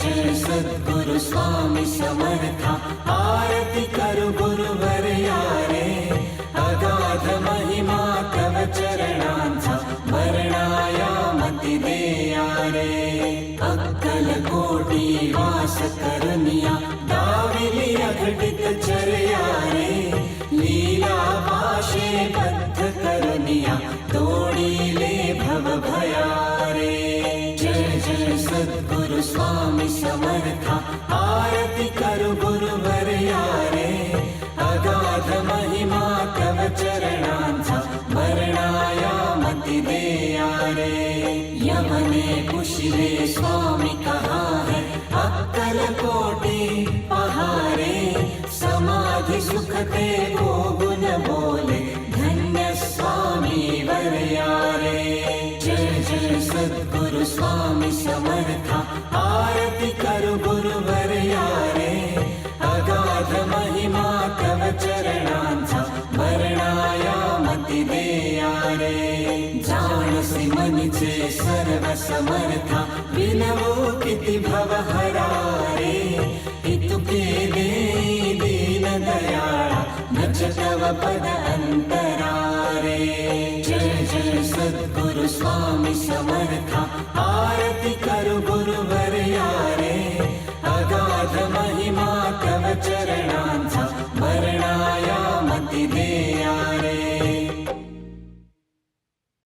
जय सद्गुरु स्वामी समर्था। आरती करु गुरुवर यारे, अगाध महिमा तव चरणांचा वर्णायामति देया रे। अक्कलकोटी वास करुनिया, दाविली अघटित चर्या रे। लीला पाशे बद्ध करुनिया, तोडीले भव भया रे। जय जय सद्गुरु स्वामी समर्था। आरती करु गुरुवर यारे, अगाध महिमा तव चरणांचा वर्णायामति देया रे। यमने पुशिले स्वामी कहा है, अक्कलकोटी पहारे। समाधि सुखते को गुण बोले, धन्य स्वामी वर यारे। जय जय सद्गुरु स्वामी समर्था। आरती करु गुरुवर यारे, अगाध महिमा तव चरणांचा वर्णायामति देया रे। जाणसी मनीचे सर्व समर्था, विनवो किती भव हरा रे। इतुके देई दीन दयाळा, नच तव पद अंतरा रे। जय जय सद्गुरु स्वामी समर्था। आरती करु